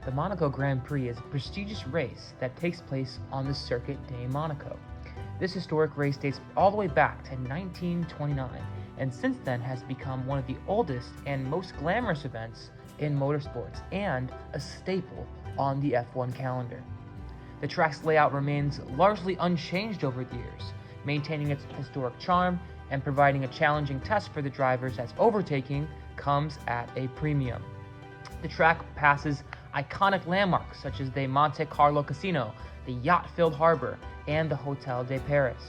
The Monaco Grand Prix is a prestigious race that takes place on the Circuit de Monaco. This historic race dates all the way back to 1929, and since then has become one of the oldest and most glamorous events in motorsports and a staple on the F1 calendar. The track's layout remains largely unchanged over the years, maintaining its historic charm and providing a challenging test for the drivers as overtaking comes at a premium. The track passes iconic landmarks such as the Monte Carlo Casino, the yacht-filled harbor, and the Hotel de Paris.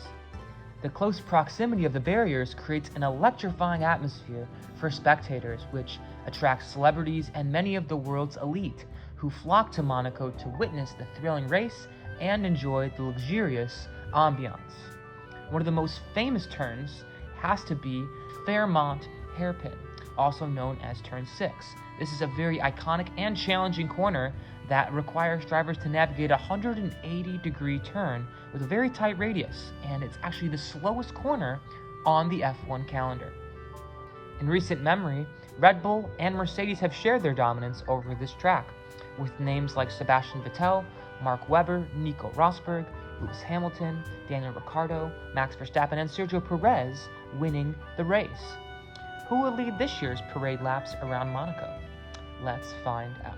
The close proximity of the barriers creates an electrifying atmosphere for spectators, which attracts celebrities and many of the world's elite who flock to Monaco to witness the thrilling race and enjoy the luxurious ambiance. One of the most famous turns has to be Fairmont Hairpin, also known as Turn 6. This is a very iconic and challenging corner that requires drivers to navigate a 180-degree turn with a very tight radius, and it's actually the slowest corner on the F1 calendar. In recent memory, Red Bull and Mercedes have shared their dominance over this track, with names like Sebastian Vettel, Mark Webber, Nico Rosberg, Lewis Hamilton, Daniel Ricciardo, Max Verstappen, and Sergio Perez winning the race. Who will lead this year's parade laps around Monaco? Let's find out.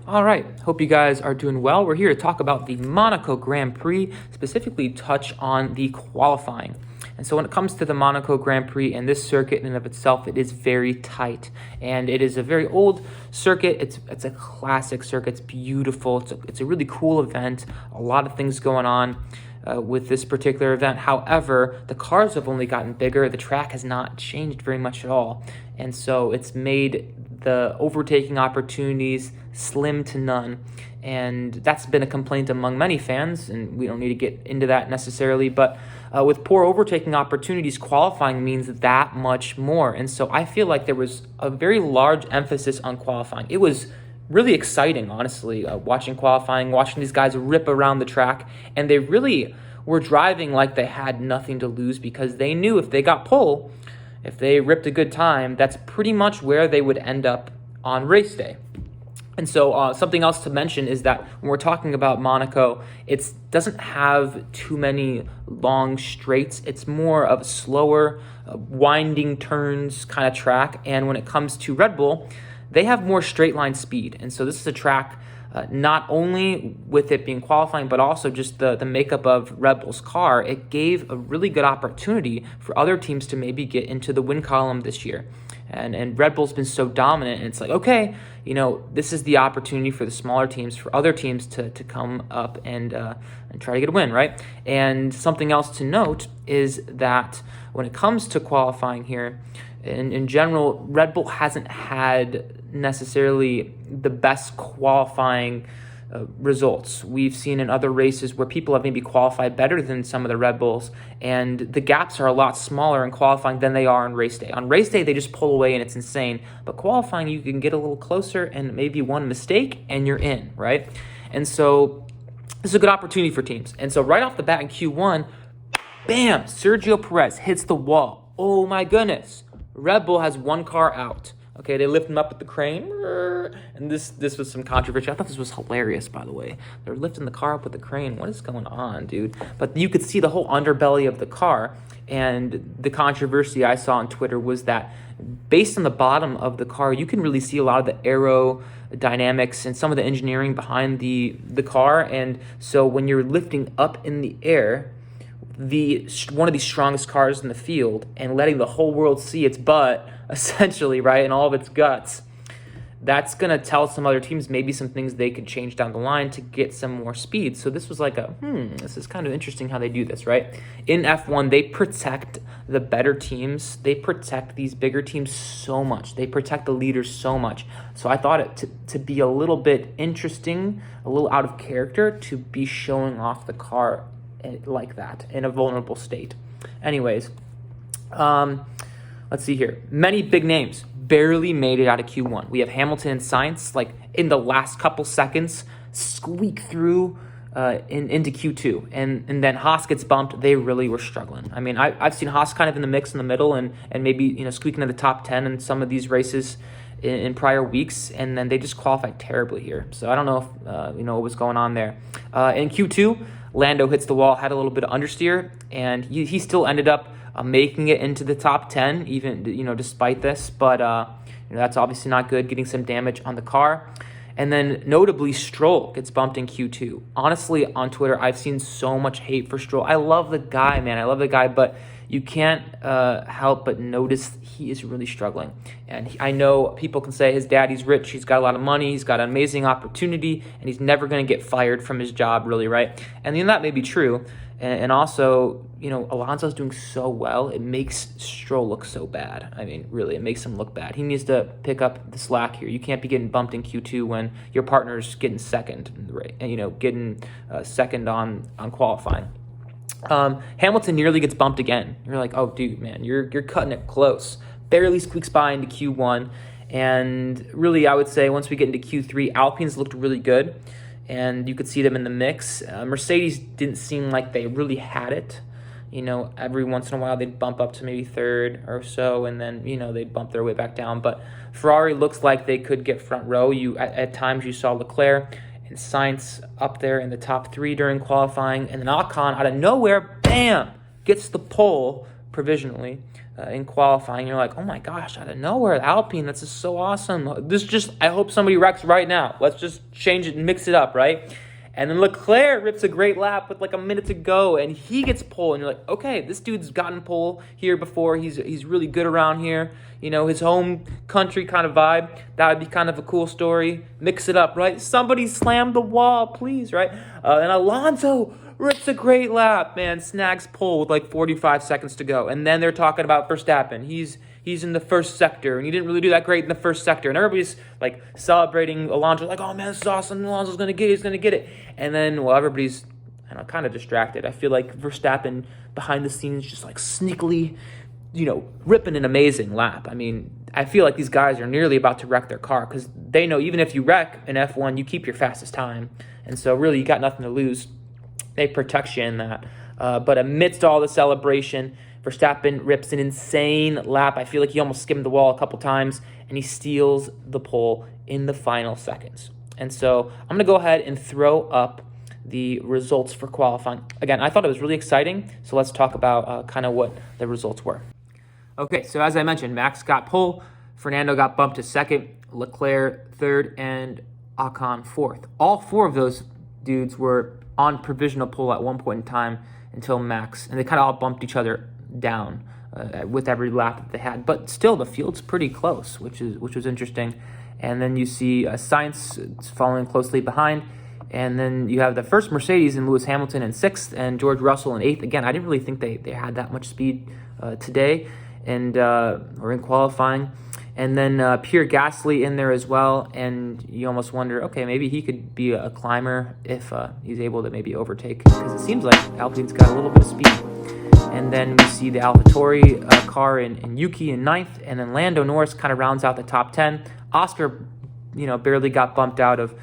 All right, hope you guys are doing well. We're here to talk about the Monaco Grand Prix, specifically touch on the qualifying. And so when it comes to the Monaco Grand Prix and this circuit in and of itself, it is very tight. And it is a very old circuit. It's a classic circuit. It's beautiful. It's a really cool event. A lot of things going on with this particular event. However, the cars have only gotten bigger. The track has not changed very much at all. And so it's made the overtaking opportunities slim to none. And that's been a complaint among many fans, and we don't need to get into that necessarily, but with poor overtaking opportunities, qualifying means that much more. And so I feel like there was a very large emphasis on qualifying. It was really exciting, honestly, watching qualifying, watching these guys rip around the track, and they really were driving like they had nothing to lose because they knew if they got pole, if they ripped a good time, that's pretty much where they would end up on race day. And so something else to mention is that when we're talking about Monaco, it doesn't have too many long straights. It's more of a slower, winding turns kind of track. And when it comes to Red Bull, they have more straight line speed. And so this is a track not only with it being qualifying, but also just the makeup of Red Bull's car. It gave a really good opportunity for other teams to maybe get into the win column this year. And Red Bull's been so dominant, and it's like, okay, this is the opportunity for the smaller teams, for other teams to come up and try to get a win, right? And something else to note is that when it comes to qualifying here, in general, Red Bull hasn't had necessarily the best qualifying results. We've seen in other races where people have maybe qualified better than some of the Red Bulls, and the gaps are a lot smaller in qualifying than they are on race day. On race day, they just pull away and it's insane, but qualifying, you can get a little closer and maybe one mistake and you're in, right? And so this is a good opportunity for teams. And so right off the bat in Q1, bam, Sergio Perez hits the wall. Oh my goodness. Red Bull has one car out. Okay, they lift him up with the crane, and this was some controversy. I thought this was hilarious, by the way. They're lifting the car up with the crane. What is going on, dude? But you could see the whole underbelly of the car, and the controversy I saw on Twitter was that based on the bottom of the car, you can really see a lot of the aerodynamics and some of the engineering behind the car, and so when you're lifting up in the air, one of the strongest cars in the field and letting the whole world see its butt, essentially, right, and all of its guts, that's going to tell some other teams maybe some things they could change down the line to get some more speed. So this was like this is kind of interesting how they do this, right? In F1, they protect the better teams. They protect these bigger teams so much. They protect the leaders so much. So I thought it to be a little bit interesting, a little out of character to be showing off the car like that in a vulnerable state. Anyways, let's see here. Many big names barely made it out of Q1. We have Hamilton and Sainz, like in the last couple seconds, squeak through into Q2, and then Haas gets bumped. They really were struggling. I mean, I've seen Haas kind of in the mix in the middle, and maybe squeaking in the top 10 in some of these races in prior weeks, and then they just qualified terribly here. So I don't know if what was going on there. In Q2, Lando hits the wall, had a little bit of understeer, and he still ended up making it into the top 10, even despite this. But that's obviously not good, getting some damage on the car. And then notably, Stroll gets bumped in Q2. Honestly, on Twitter, I've seen so much hate for Stroll. I love the guy, man. I love the guy, but you can't help but notice he is really struggling. And I know people can say his daddy's rich, he's got a lot of money, he's got an amazing opportunity, and he's never going to get fired from his job, really, right? And that may be true. And also, Alonso's doing so well, it makes Stroll look so bad. I mean, really, it makes him look bad. He needs to pick up the slack here. You can't be getting bumped in Q2 when your partner's getting second, right? And, getting second on qualifying. Hamilton nearly gets bumped again. You're like, oh, dude, man, you're cutting it close. Barely squeaks by into Q1. And really, I would say once we get into Q3, Alpine's looked really good. And you could see them in the mix. Mercedes didn't seem like they really had it. Every once in a while they'd bump up to maybe third or so, and then, they'd bump their way back down. But Ferrari looks like they could get front row. At times you saw Leclerc and Sainz up there in the top 3 during qualifying. And then Ocon, out of nowhere, bam, gets the pole provisionally in qualifying. You're like, oh my gosh, out of nowhere, Alpine, that's just so awesome. I hope somebody wrecks right now. Let's just change it and mix it up, right? And then Leclerc rips a great lap with like a minute to go, and he gets pole, and you're like, okay, this dude's gotten pole here before. He's really good around here. His home country kind of vibe. That would be kind of a cool story. Mix it up, right? Somebody slam the wall, please, right? And Alonso rips a great lap, man. Snags pole with like 45 seconds to go. And then they're talking about Verstappen. He's in the first sector, and he didn't really do that great in the first sector. And everybody's like celebrating Alonso, like, oh man, this is awesome. Alonso's going to get it. He's going to get it. And then, everybody's kind of distracted. I feel like Verstappen behind the scenes just like sneakily, ripping an amazing lap. I mean, I feel like these guys are nearly about to wreck their car because they know even if you wreck in F1, you keep your fastest time. And so really you got nothing to lose. They protect you in that. But amidst all the celebration, Verstappen rips an insane lap. I feel like he almost skimmed the wall a couple times, and he steals the pole in the final seconds. And so I'm going to go ahead and throw up the results for qualifying. Again, I thought it was really exciting, so let's talk about kind of what the results were. Okay, so as I mentioned, Max got pole, Fernando got bumped to second, Leclerc third, and Ocon fourth. All 4 of those dudes were on provisional pole at one point in time until Max, and they kind of all bumped each other down with every lap that they had. But still, the field's pretty close, which was interesting. And then you see Sainz following closely behind, and then you have the first Mercedes and Lewis Hamilton in 6th and George Russell in 8th. Again, I didn't really think they had that much speed today or in qualifying. And then Pierre Gasly in there as well, and you almost wonder, okay, maybe he could be a climber if he's able to maybe overtake, because it seems like Alpine's got a little bit of speed. And then we see the AlphaTauri car in Yuki in 9th, and then Lando Norris kind of rounds out the top 10. Oscar, barely got bumped out of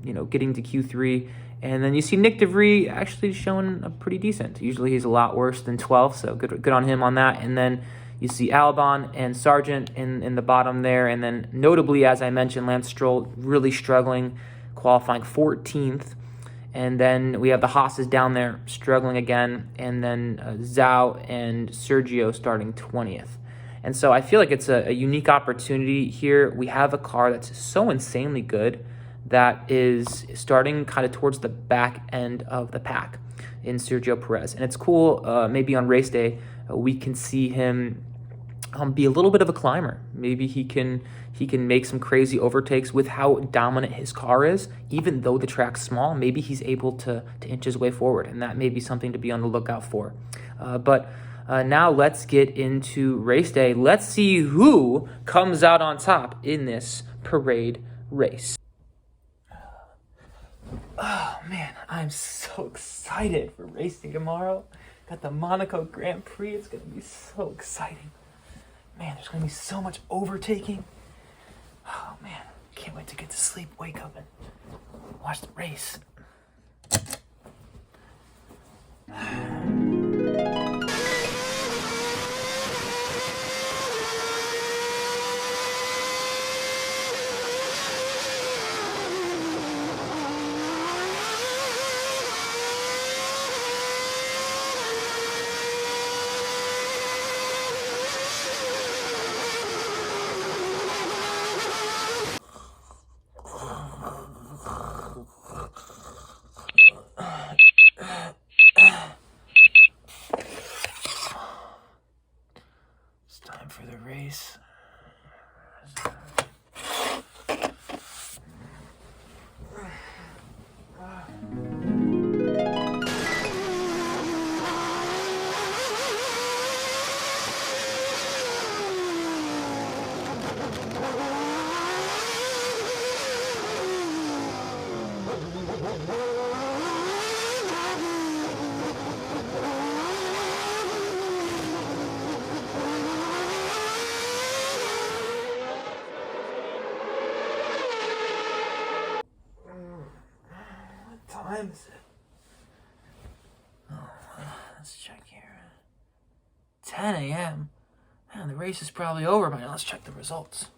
getting to Q3. And then you see Nick DeVries actually showing a pretty decent. Usually he's a lot worse than 12th, so good on him on that. And then you see Albon and Sargent in the bottom there. And then notably, as I mentioned, Lance Stroll really struggling, qualifying 14th. And then we have the Haas's down there struggling again. And then Zhao and Sergio starting 20th. And so I feel like it's a unique opportunity here. We have a car that's so insanely good that is starting kind of towards the back end of the pack in Sergio Perez. And it's cool, maybe on race day, we can see him be a little bit of a climber. Maybe he can make some crazy overtakes with how dominant his car is. Even though the track's small, maybe he's able to inch his way forward, and that may be something to be on the lookout for. But now let's get into race day. Let's see who comes out on top in this parade race. Oh man, I'm so excited for race day tomorrow. Got the Monaco Grand Prix. It's going to be so exciting. Man, there's going to be so much overtaking. Oh man, can't wait to get to sleep, wake up, and watch the race. time is it? Oh, let's check here. 10 a.m. Man, the race is probably over by now. Let's check the results.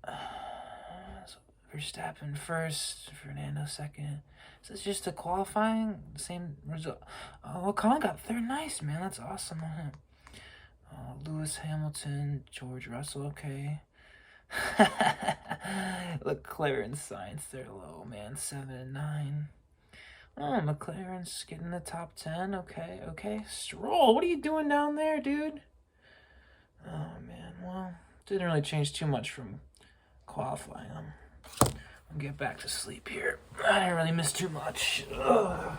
So Verstappen first, Fernando second. Is this just a qualifying? Same result. Oh, Colin got third. Nice, man. That's awesome on him. Lewis Hamilton, George Russell, okay. McLaren Sainz, they're low, man. 7 and 9. Oh, McLaren's getting the top 10. Okay. Stroll, what are you doing down there, dude? Oh, man. Well, didn't really change too much from qualifying. I'll get back to sleep here. I didn't really miss too much. Ugh.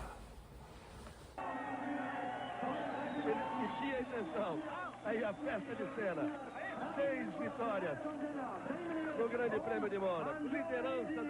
Aí a festa de Senna. 6 vitórias no Grande Prêmio de Mônaco. Liderança do